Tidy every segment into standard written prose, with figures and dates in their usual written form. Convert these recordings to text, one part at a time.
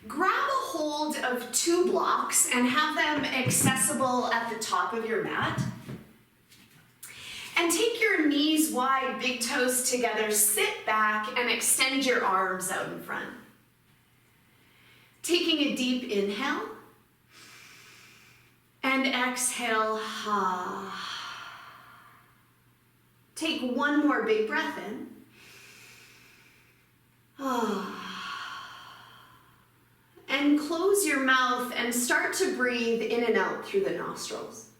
Grab a hold of 2 blocks and have them accessible at the top of your mat. And take your knees wide, big toes together, sit back and extend your arms out in front. Taking a deep inhale and exhale. Take one more big breath in. And close your mouth and start to breathe in and out through the nostrils.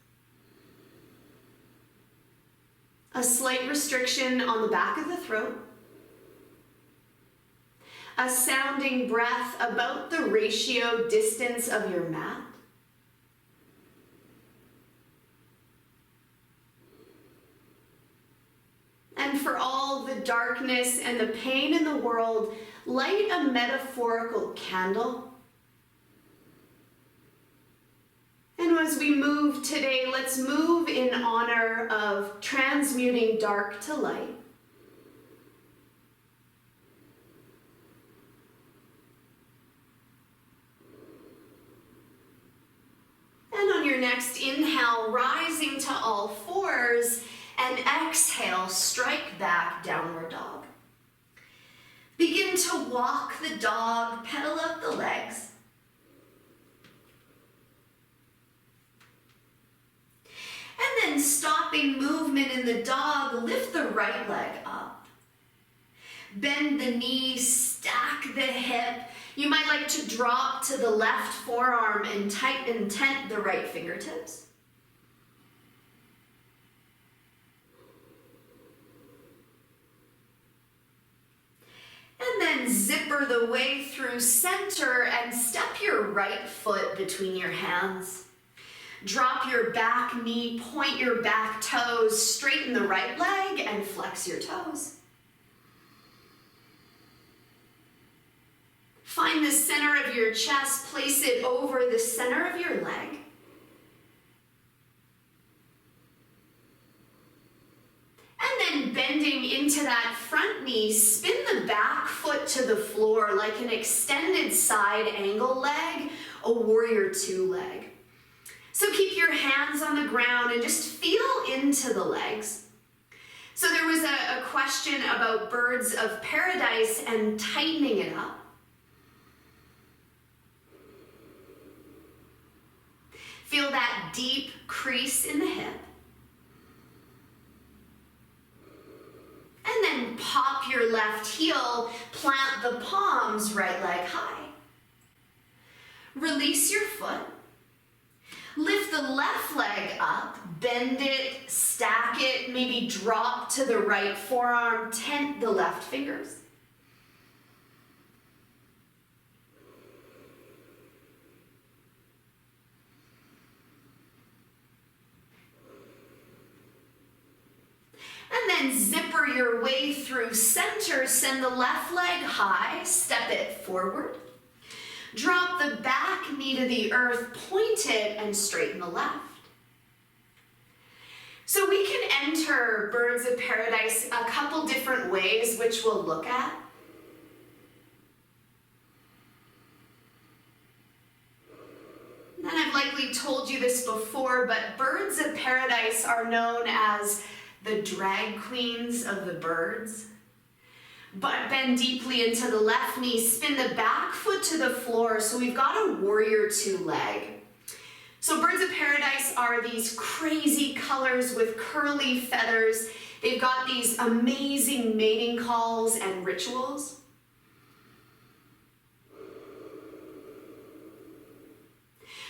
A slight restriction on the back of the throat. A sounding breath about the ratio distance of your mat. And for all the darkness and the pain in the world, light a metaphorical candle. And as we move today, let's move in honor of transmuting dark to light. And on your next inhale, rising to all fours, and exhale, strike back, downward dog. Begin to walk the dog, pedal up the legs. And then stopping movement in the dog, lift the right leg up. Bend the knee, stack the hip. You might like to drop to the left forearm and tighten, tent the right fingertips. And then zipper the way through center and step your right foot between your hands. Drop your back knee, point your back toes, straighten the right leg and flex your toes. Find the center of your chest, place it over the center of your leg. And then bending into that front knee, spin the back foot to the floor like an extended side angle leg, a warrior 2 leg. So keep your hands on the ground and just feel into the legs. So there was a question about birds of paradise and tightening it up. Feel that deep crease in the hip. And then pop your left heel, plant the palms, right leg high. Release your foot. Lift the left leg up, bend it, stack it, maybe drop to the right forearm, tent the left fingers. And then zipper your way through center, send the left leg high, step it forward. Drop the back knee to the earth, point it, and straighten the left. So we can enter birds of paradise a couple different ways, which we'll look at. And I've likely told you this before, but birds of paradise are known as the drag queens of the birds. But bend deeply into the left knee, spin the back foot to the floor. So we've got a warrior 2 leg. So birds of paradise are these crazy colors with curly feathers. They've got these amazing mating calls and rituals.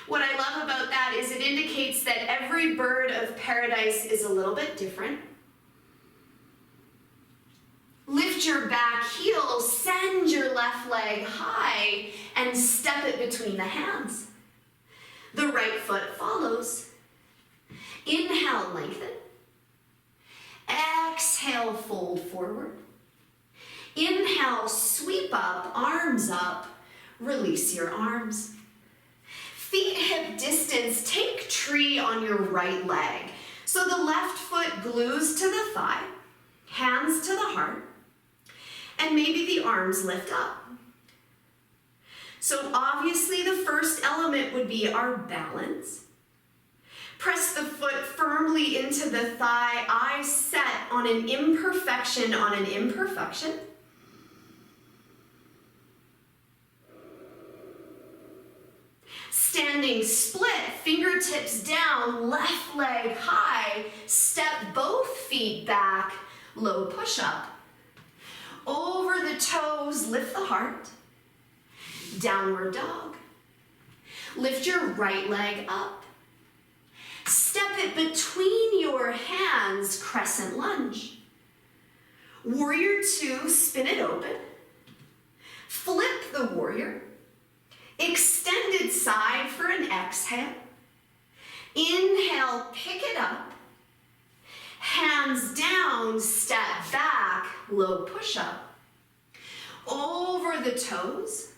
What I love about that is it indicates that every bird of paradise is a little bit different. Lift your back heel, send your left leg high, and step it between the hands. The right foot follows. Inhale, lengthen. Exhale, fold forward. Inhale, sweep up, arms up. Release your arms. Feet hip distance, take tree on your right leg. So the left foot glues to the thigh, hands to the heart. And maybe the arms lift up. So obviously the first element would be our balance. Press the foot firmly into the thigh, eyes set on an imperfection on an imperfection. Standing split, fingertips down, left leg high, step both feet back, low push-up. Over the toes, lift the heart. Downward dog. Lift your right leg up. Step it between your hands, crescent lunge. Warrior two, spin it open. Flip the warrior. Extended side for an exhale. Inhale, pick it up. Hands down, step back, low push-up. Over the toes.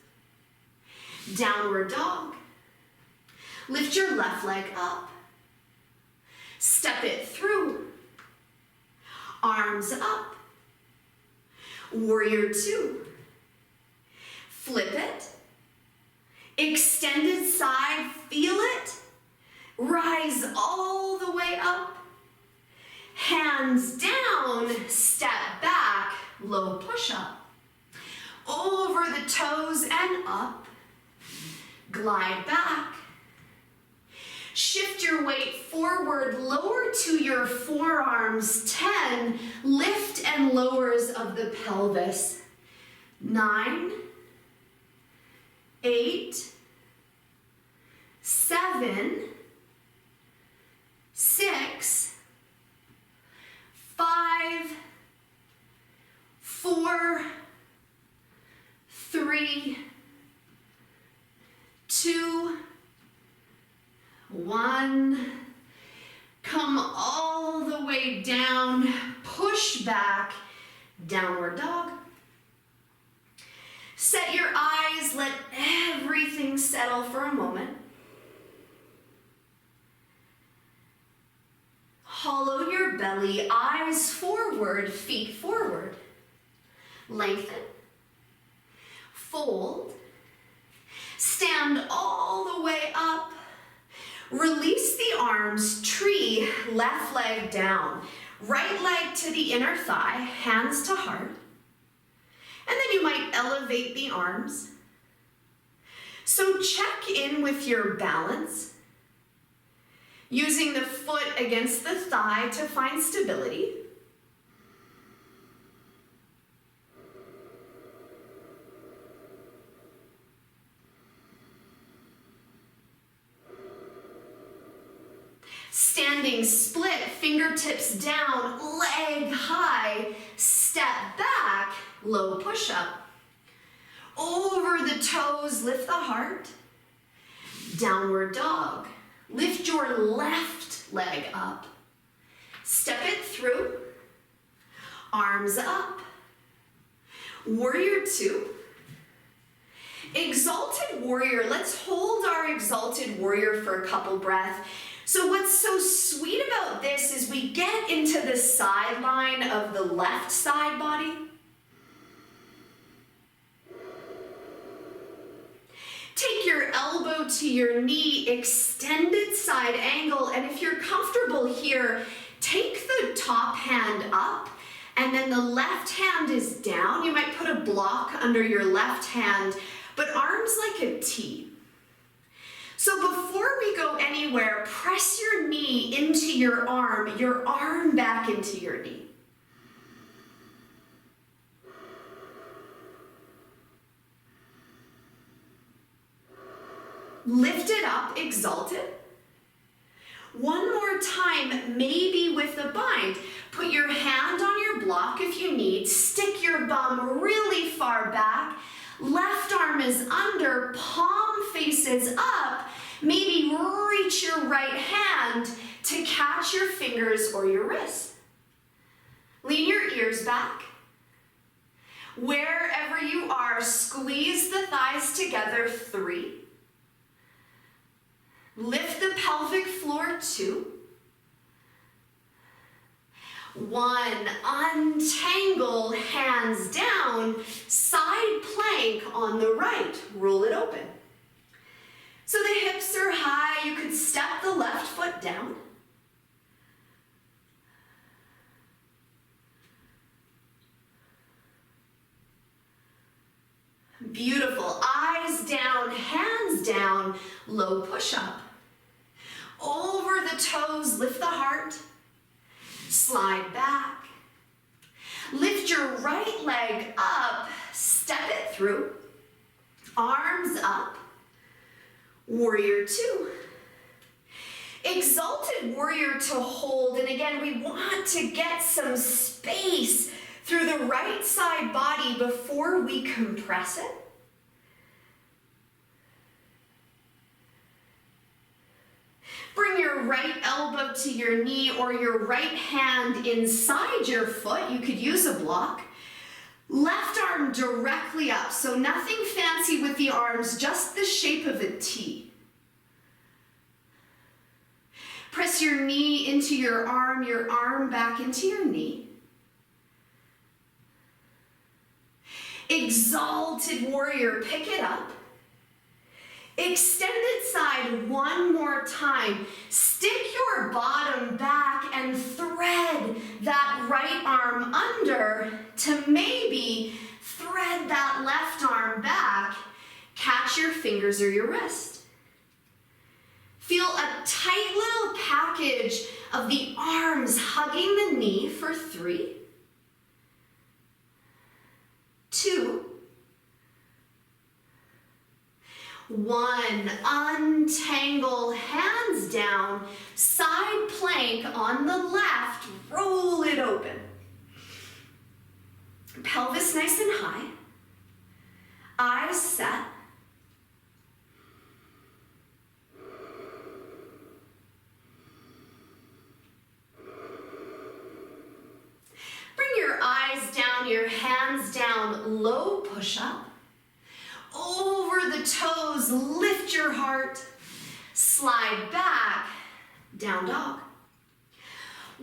Downward dog. Lift your left leg up. Step it through. Arms up. Warrior two. Flip it. Extended side, feel it. Rise all the way up. Hands down, step back, low push-up. Over the toes and up. Glide back. Shift your weight forward, lower to your forearms, 10. Lift and lowers of the pelvis. 9, 8, 7, 6, 5, 4, 3, 2, 1. Come all the way down, push back, downward dog. Set your eyes, let everything settle for a moment. Hollow your belly, eyes forward, feet forward. Lengthen. Fold. Stand all the way up. Release the arms, tree, left leg down. Right leg to the inner thigh, hands to heart. And then you might elevate the arms. So check in with your balance. Using the foot against the thigh to find stability. Standing split, fingertips down, leg high, step back, low push-up. Over the toes, lift the heart. Downward dog. Lift your left leg up. Step it through. Arms up. Warrior two. Exalted warrior. Let's hold our exalted warrior for a couple breaths. So what's so sweet about this is we get into the sideline of the left side body. Take your elbow to your knee, extended side angle, and if you're comfortable here, take the top hand up, and then the left hand is down. You might put a block under your left hand, but arms like a T. So before we go anywhere, press your knee into your arm back into your knee. Lift it up, exalted. One more time, maybe with the bind. Put your hand on your block if you need. Stick your bum really far back. Left arm is under, palm faces up. Maybe reach your right hand to catch your fingers or your wrists. Lean your ears back. Wherever you are, squeeze the thighs together, 3. Lift the pelvic floor, 2. 1, untangle, hands down, side plank on the right. Roll it over. open. So the hips are high. You could step the left foot down. Beautiful. Eyes down, hands down, low push-up. Over the toes, lift the heart. Slide back. Lift your right leg up, step it through. Arms up. Warrior two. Exalted warrior to hold. And again, we want to get some space through the right side body before we compress it. Bring your right elbow to your knee or your right hand inside your foot. You could use a block. Left arm directly up, so nothing fancy with the arms, just the shape of a T. Press your knee into your arm back into your knee. Exalted warrior, pick it up. Extended side one more time. Stick your bottom back and thread that right arm under to maybe thread that left arm back. Catch your fingers or your wrist. Feel a tight little package of the arms hugging the knee for 3, 2, 1. Untangle, hands down, side plank on the left, roll it open. Pelvis nice and high, eyes set. Bring your eyes down, your hands down, low push-up. Over the toes, lift your heart, slide back, down dog.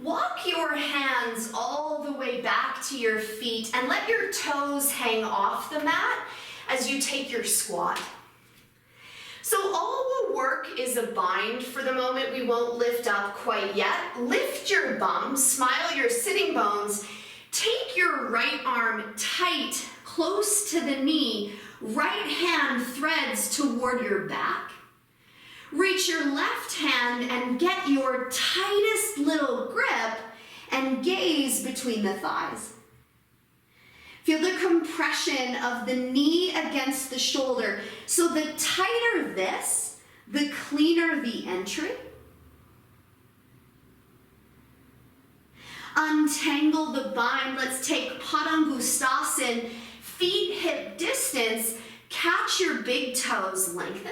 Walk your hands all the way back to your feet and let your toes hang off the mat as you take your squat. So all we'll work is a bind for the moment. We won't lift up quite yet. Lift your bum, smile your sitting bones. Take your right arm tight, close to the knee. Right hand threads toward your back. Reach your left hand and get your tightest little grip and gaze between the thighs. Feel the compression of the knee against the shoulder. So the tighter this, the cleaner the entry. Untangle the bind. Let's take Padangustasana. Feet hip distance, catch your big toes, lengthen.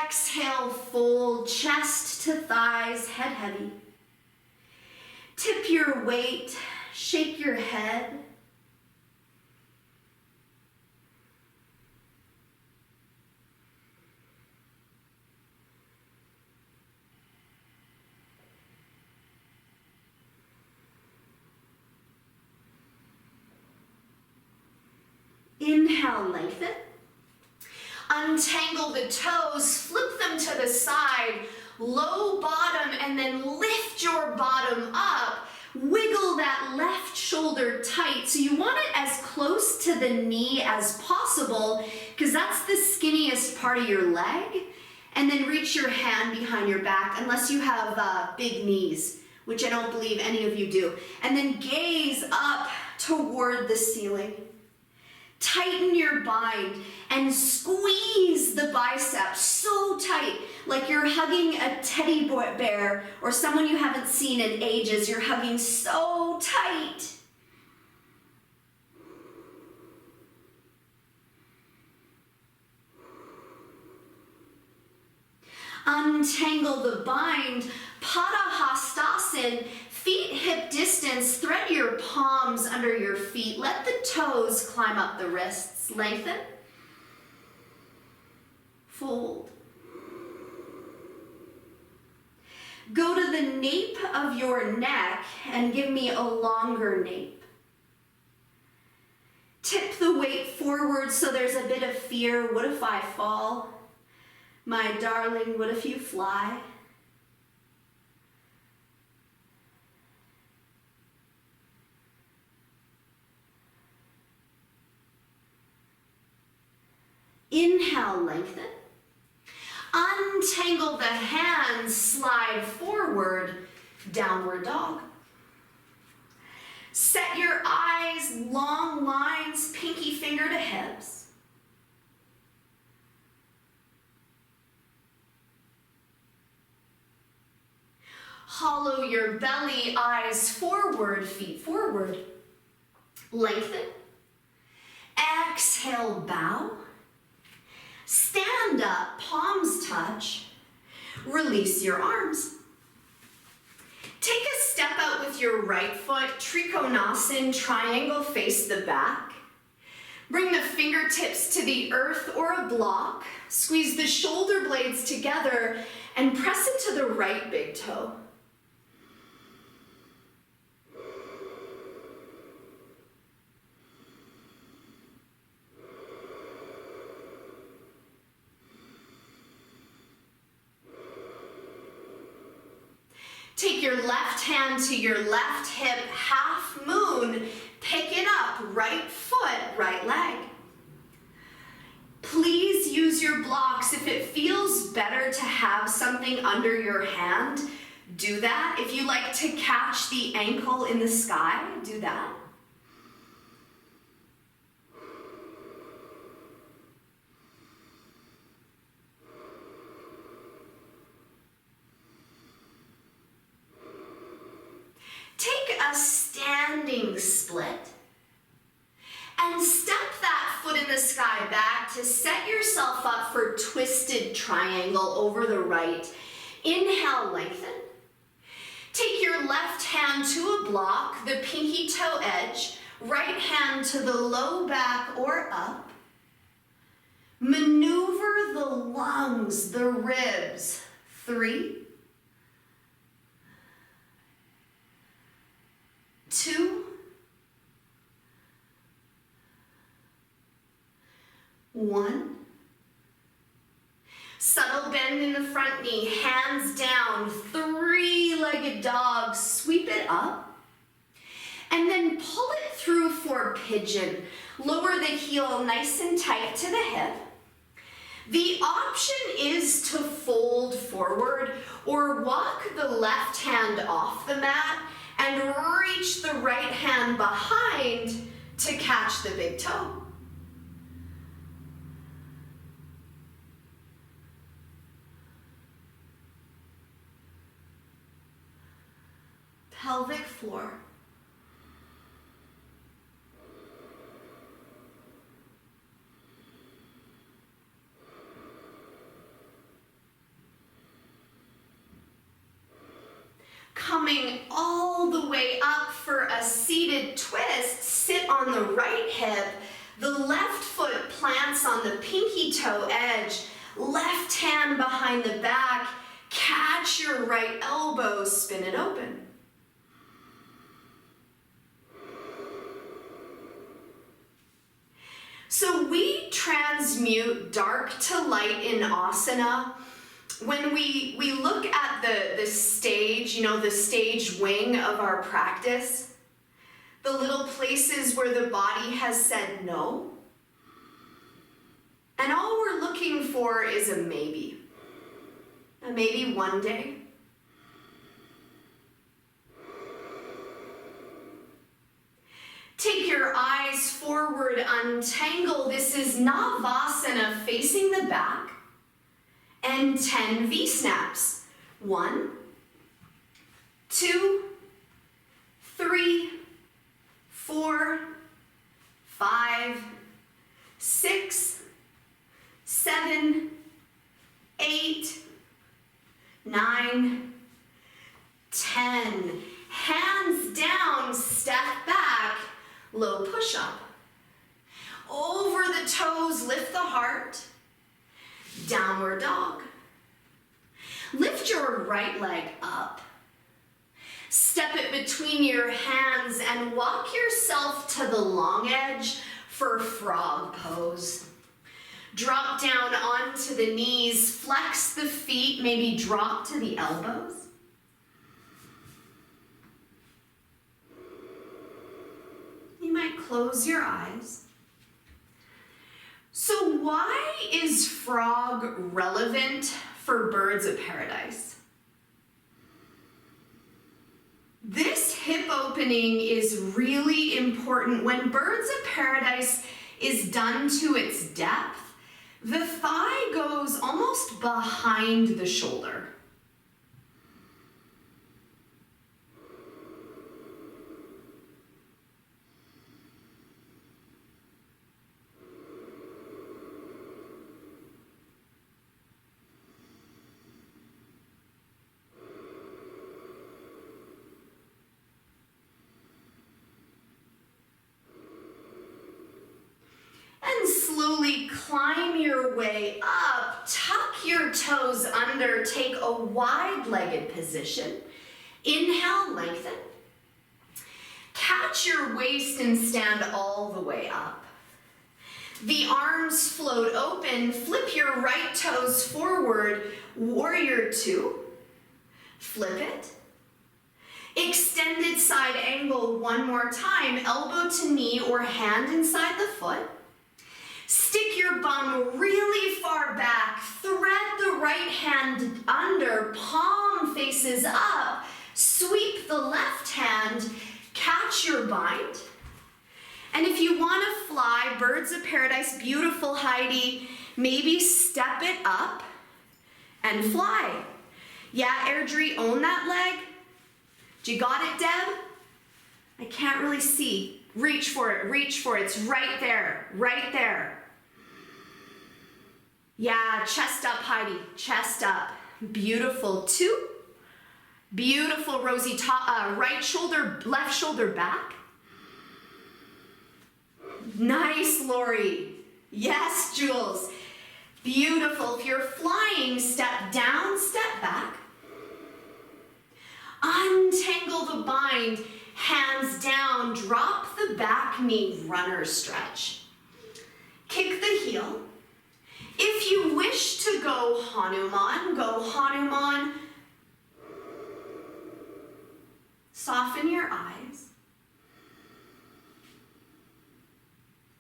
Exhale, fold, chest to thighs, head heavy. Tip your weight, shake your head. Inhale, lengthen. Untangle the toes, flip them to the side, low bottom, and then lift your bottom up. Wiggle that left shoulder tight. So you want it as close to the knee as possible because that's the skinniest part of your leg. And then reach your hand behind your back unless you have big knees, which I don't believe any of you do. And then gaze up toward the ceiling. Tighten your bind and squeeze the biceps so tight, like you're hugging a teddy bear or someone you haven't seen in ages. You're hugging so tight. Untangle the bind, Padahastasana. Feet hip distance, thread your palms under your feet. Let the toes climb up the wrists. Lengthen. Fold. Go to the nape of your neck and give me a longer nape. Tip the weight forward so there's a bit of fear. What if I fall? My darling, what if you fly? Inhale, lengthen. Untangle the hands, slide forward, downward dog. Set your eyes, long lines, pinky finger to hips. Hollow your belly, eyes forward, feet forward. Lengthen. Exhale, bow. Stand up, palms touch. Release your arms. Take a step out with your right foot, Trikonasana, triangle, face the back. Bring the fingertips to the earth or a block. Squeeze the shoulder blades together and press into the right big toe. Take your left hand to your left hip, half moon, pick it up, right foot, right leg. Please use your blocks. If it feels better to have something under your hand, do that. If you like to catch the ankle in the sky, do that. Take a standing split and step that foot in the sky back to set yourself up for twisted triangle over the right. Inhale, lengthen. Take your left hand to a block, the pinky toe edge, right hand to the low back or up. Maneuver the lungs, the ribs. 3, 2, 1. Subtle bend in the front knee, hands down, 3-legged dog, sweep it up. And then pull it through for pigeon. Lower the heel nice and tight to the hip. The option is to fold forward or walk the left hand off the mat and reach the right hand behind to catch the big toe. Pelvic floor. Coming all the way up for a seated twist, sit on the right hip, the left foot plants on the pinky toe edge, left hand behind the back, catch your right elbow, spin it open. So we transmute dark to light in asana. When we look at the stage, the stage wing of our practice, the little places where the body has said no, and all we're looking for is a maybe one day. Take your eyes forward, untangle. This is Navasana, facing the back. And 10 V-snaps. 1, 2, 3, 4, 5, 6, 7, 8, 9, 10. Hands down, step back, low push-up. Over the toes, lift the heart. Downward dog. Lift your right leg up. Step it between your hands and walk yourself to the long edge for frog pose. Drop down onto the knees, flex the feet, maybe drop to the elbows. You might close your eyes. So why is frog relevant for birds of paradise? This hip opening is really important. When birds of paradise is done to its depth, the thigh goes almost behind the shoulder. And slowly climb your way up, tuck your toes under, take a wide-legged position. Inhale, lengthen. Catch your waist and stand all the way up. The arms float open, flip your right toes forward, warrior two. Flip it. Extended side angle one more time, elbow to knee or hand inside the foot. Stick your bum really far back, thread the right hand under, palm faces up, sweep the left hand, catch your bind. And if you want to fly, birds of paradise, beautiful Heidi, maybe step it up and fly. Yeah, Airdrie, own that leg. You got it, Deb? I can't really see. Reach for it, it's right there, right there. Yeah, chest up, Heidi, chest up. Beautiful, two. Beautiful, Rosie, right shoulder, left shoulder back. Nice, Lori. Yes, Jules. Beautiful. If you're flying, step down, step back. Untangle the bind, hands down, drop the back knee, runner stretch. Kick the heel. If you wish to go Hanuman, go Hanuman. Soften your eyes.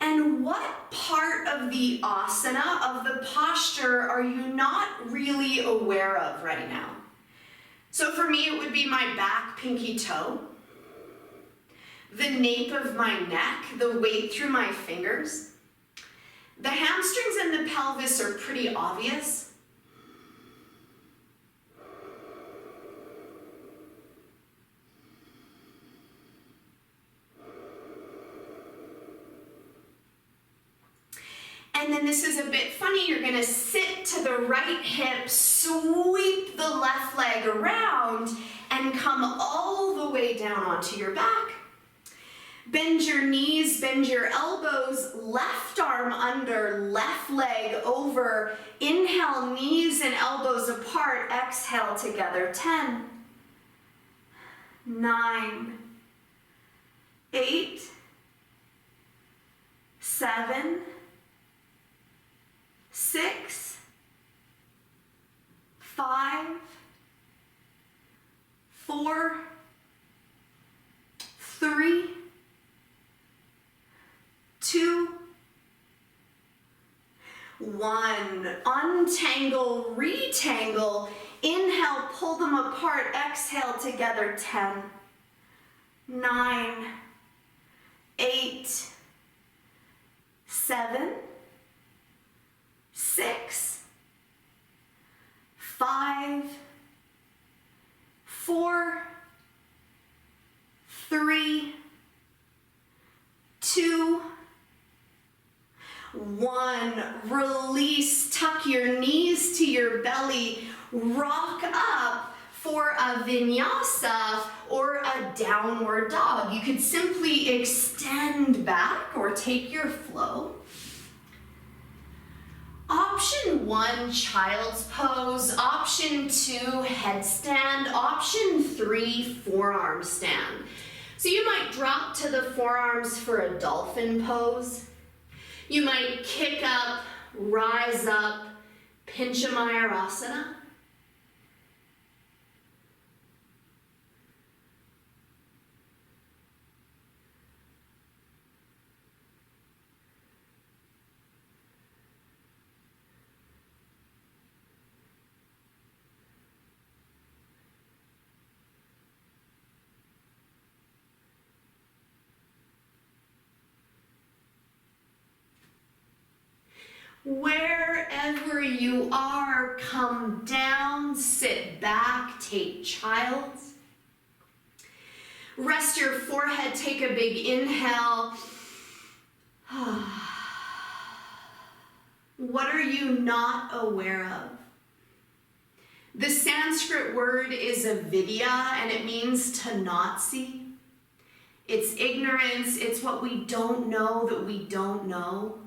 And what part of the asana, of the posture, are you not really aware of right now? So for me, it would be my back pinky toe, the nape of my neck, the weight through my fingers. The hamstrings and the pelvis are pretty obvious. And then this is a bit funny, you're gonna sit to the right hip, sweep the left leg around, and come all the way down onto your back. Bend your knees, bend your elbows, left arm under, left leg over. Inhale, knees and elbows apart, exhale together. 10, 9, 8, 7, 6, 5, 4, 3, 2, 1. Untangle, retangle. Inhale, pull them apart. Exhale together. 10, 9, 8, 7, 6, 5, 4, 3, 2, 1. Release, tuck your knees to your belly, rock up for a vinyasa or a downward dog. You could simply extend back or take your flow. Option 1, child's pose. Option 2, headstand. Option 3, forearm stand. So you might drop to the forearms for a dolphin pose. You might kick up, rise up, Pinchamayurasana. Wherever you are, come down, sit back, take child's. Rest your forehead, take a big inhale. What are you not aware of? The Sanskrit word is avidya, and it means to not see. It's ignorance, it's what we don't know that we don't know.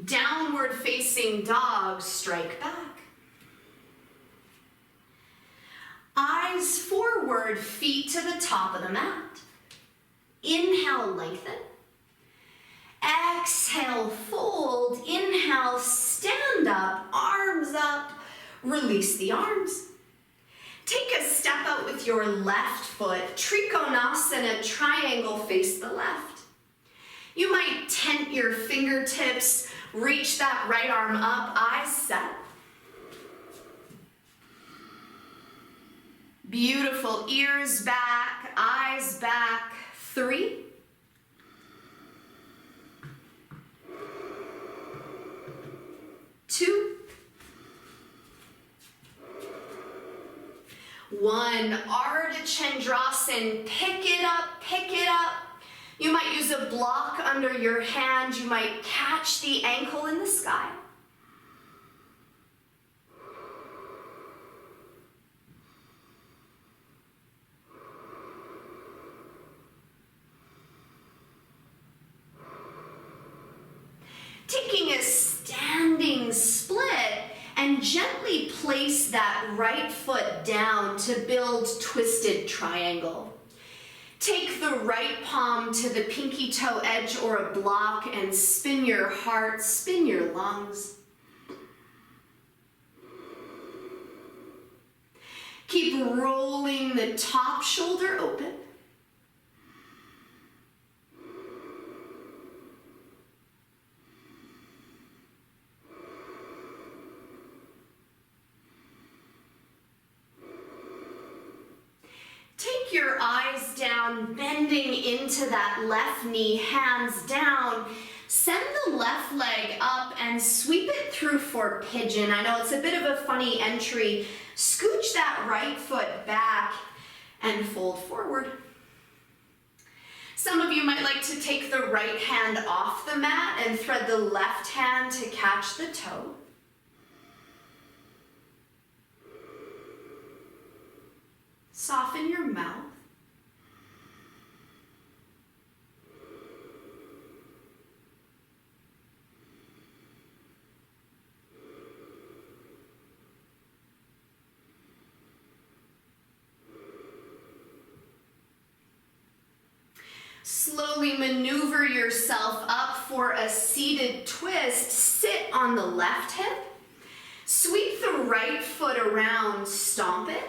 Downward facing dog, strike back. Eyes forward, feet to the top of the mat. Inhale, lengthen. Exhale, fold. Inhale, stand up, arms up. Release the arms. Take a step out with your left foot. Trikonasana, triangle, face the left. You might tent your fingertips, reach that right arm up, eyes set. Beautiful, ears back, eyes back. 3, 2, 1. Ardha Chandrasana, pick it up, pick it up. You might use a block under your hand. You might catch the ankle in the sky. Taking a standing split and gently place that right foot down to build twisted triangle. Take the right palm to the pinky toe edge or a block and spin your heart, spin your lungs. Keep rolling the top shoulder open. Take your eyes down, bending into that left knee, hands down. Send the left leg up and sweep it through for pigeon. I know it's a bit of a funny entry. Scooch that right foot back and fold forward. Some of you might like to take the right hand off the mat and thread the left hand to catch the toe. Soften your mouth. Slowly maneuver yourself up for a seated twist. Sit on the left hip. Sweep the right foot around, stomp it.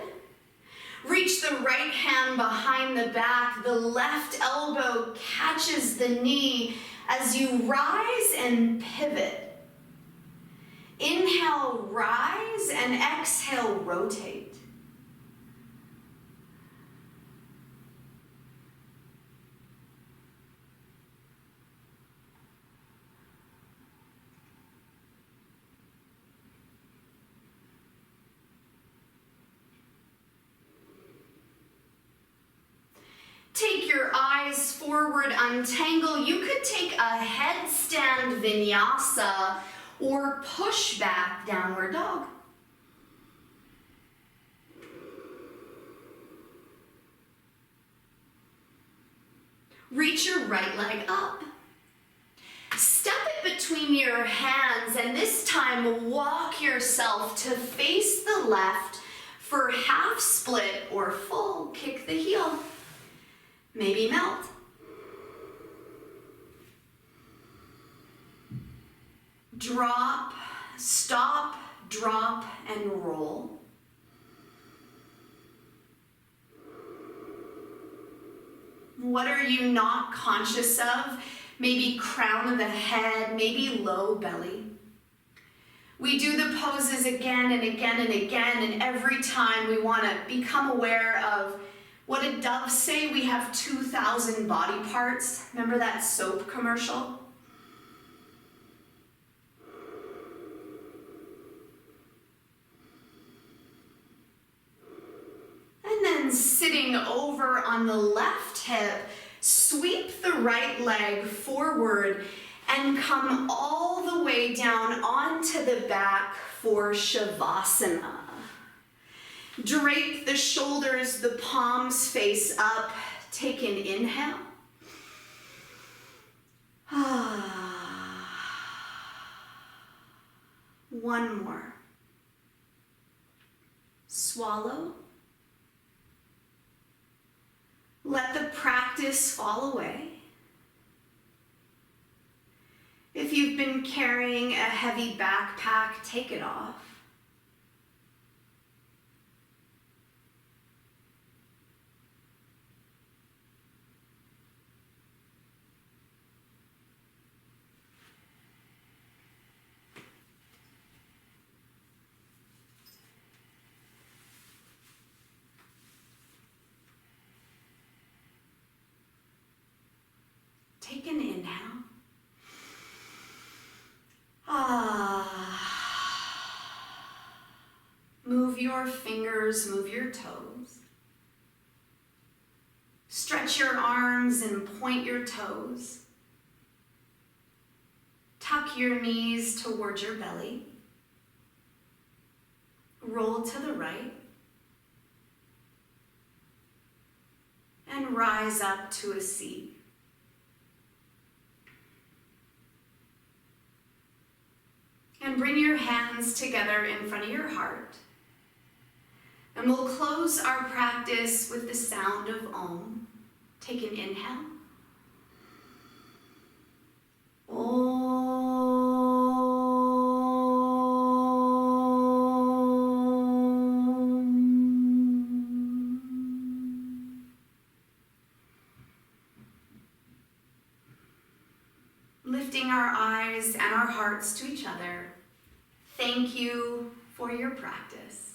Reach the right hand behind the back. The left elbow catches the knee as you rise and pivot. Inhale, rise, and exhale, rotate. Take your eyes forward, untangle. You could take a headstand vinyasa or push back downward dog. Reach your right leg up. Step it between your your hands, and this time walk yourself to face the left for half split or full. Kick the heel. Maybe melt. Drop, stop, drop, and roll. What are you not conscious of? Maybe crown of the head, maybe low belly. We do the poses again and again and again, and every time we want to become aware of what did Dove say? We have 2,000 body parts. Remember that soap commercial? And then sitting over on the left hip, sweep the right leg forward and come all the way down onto the back for Shavasana. Drape the shoulders, the palms face up. Take an inhale. One more. Swallow. Let the practice fall away. If you've been carrying a heavy backpack, take it off. Take an inhale. Move your fingers, move your toes. Stretch your arms and point your toes. Tuck your knees towards your belly. Roll to the right. And rise up to a seat. And bring your hands together in front of your heart. And we'll close our practice with the sound of Om. Take an inhale. Om. Lifting our eyes and our hearts to each other. Thank you for your practice.